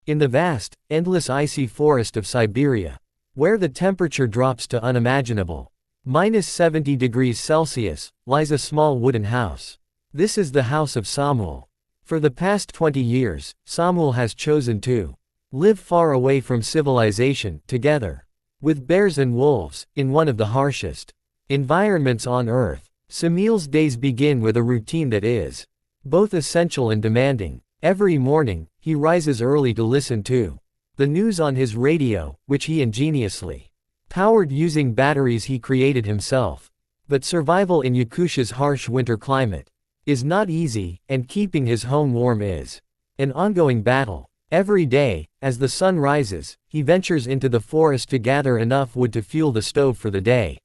In the vast, endless icy forest of Siberia, where the temperature drops to unimaginable -70 degrees Celsius, lies a small wooden house. This is the house of Samuel. For the past 20 years, Samuel has chosen to live far away from civilization, together with bears and wolves, in one of the harshest environments on Earth. Samuel's days begin with a routine that is both essential and demanding. Every morning, he rises early to listen to the news on his radio, which he ingeniously powered using batteries he created himself. But survival in Yakutisha's harsh winter climate is not easy, and keeping his home warm is an ongoing battle. Every day, as the sun rises, he ventures into the forest to gather enough wood to fuel the stove for the day.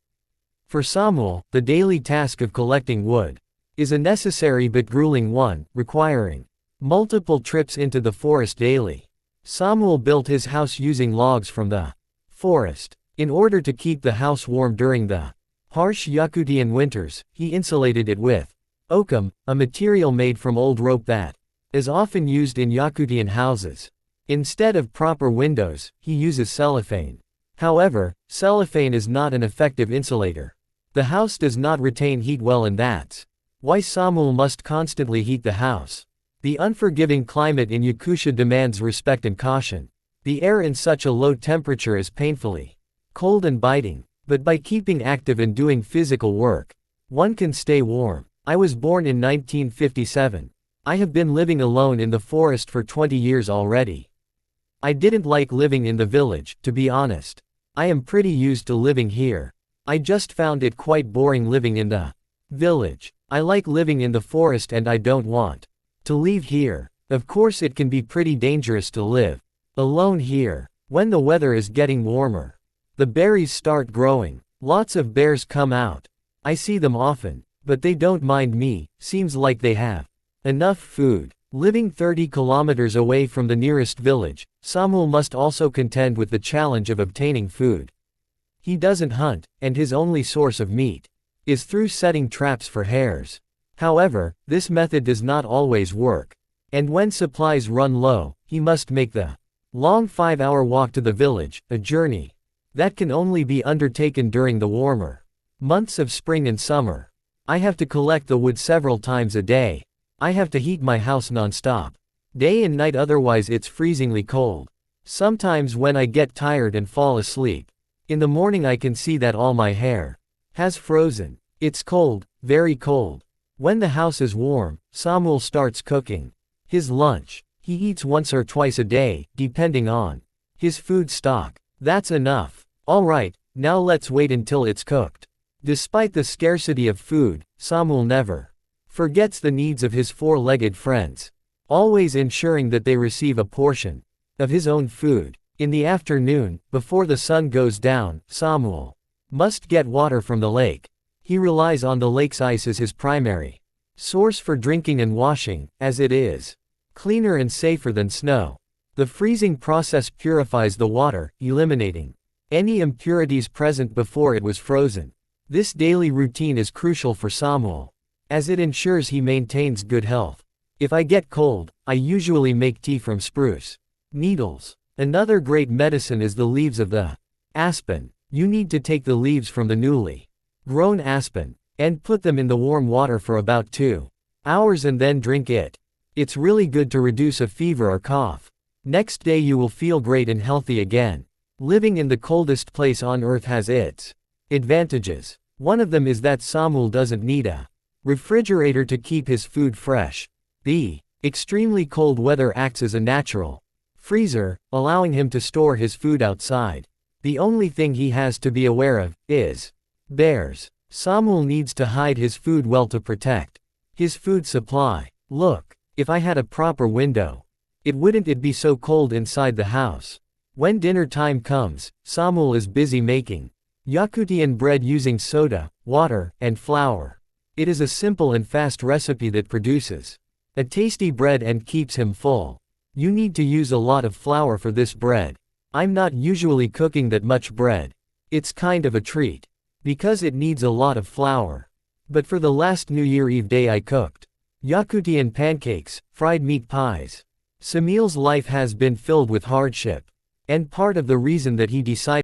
For Samuel, the daily task of collecting wood is a necessary but grueling one, requiring multiple trips into the forest daily. Samuel built his house using logs from the forest. In order to keep the house warm during the harsh Yakutian winters, he insulated it with oakum, a material made from old rope that is often used in Yakutian houses. Instead of proper windows, he uses cellophane. However, cellophane is not an effective insulator. The house does not retain heat well, and that's why Samuel must constantly heat the house. The unforgiving climate in Yakutia demands respect and caution. The air in such a low temperature is painfully cold and biting. But by keeping active and doing physical work, one can stay warm. I was born in 1957. I have been living alone in the forest for 20 years already. I didn't like living in the village, to be honest. I am pretty used to living here. I just found it quite boring living in the village. I like living in the forest and I don't want to leave here. Of course, it can be pretty dangerous to live alone here. When the weather is getting warmer, the berries start growing. Lots of bears come out. I see them often, but they don't mind me. Seems like they have enough food. Living 30 kilometers away from the nearest village, Samuel must also contend with the challenge of obtaining food. He doesn't hunt, and his only source of meat is through setting traps for hares. However, this method does not always work. And when supplies run low, he must make the long 5-hour walk to the village, a journey that can only be undertaken during the warmer months of spring and summer. I have to collect the wood several times a day. I have to heat my house non-stop, day and night, otherwise it's freezingly cold. Sometimes when I get tired and fall asleep in the morning, I can see that all my hair has frozen. It's cold, very cold. When the house is warm, Samuel starts cooking his lunch. He eats once or twice a day, depending on his food stock. That's enough. Alright, now let's wait until it's cooked. Despite the scarcity of food, Samuel never forgets the needs of his four-legged friends, always ensuring that they receive a portion of his own food. In the afternoon, before the sun goes down, Samuel must get water from the lake. He relies on the lake's ice as his primary source for drinking and washing, as it is cleaner and safer than snow. The freezing process purifies the water, eliminating any impurities present before it was frozen. This daily routine is crucial for Samuel, as it ensures he maintains good health. If I get cold, I usually make tea from spruce needles. Another great medicine is the leaves of the aspen. You need to take the leaves from the newly grown aspen and put them in the warm water for about 2 hours and then drink it. It's really good to reduce a fever or cough. Next day you will feel great and healthy again. Living in the coldest place on Earth has its advantages. One of them is that Samuel doesn't need a refrigerator to keep his food fresh. The extremely cold weather acts as a natural freezer, allowing him to store his food outside. The only thing he has to be aware of is bears. Samuel needs to hide his food well to protect his food supply. Look, if I had a proper window, it wouldn't be so cold inside the house. When dinner time comes, Samuel is busy making Yakutian bread using soda, water, and flour. It is a simple and fast recipe that produces a tasty bread and keeps him full. You need to use a lot of flour for this bread. I'm not usually cooking that much bread. It's kind of a treat, because it needs a lot of flour. But for the last New Year Eve day I cooked Yakutian pancakes, fried meat pies, Semil's life has been filled with hardship. And part of the reason that he decided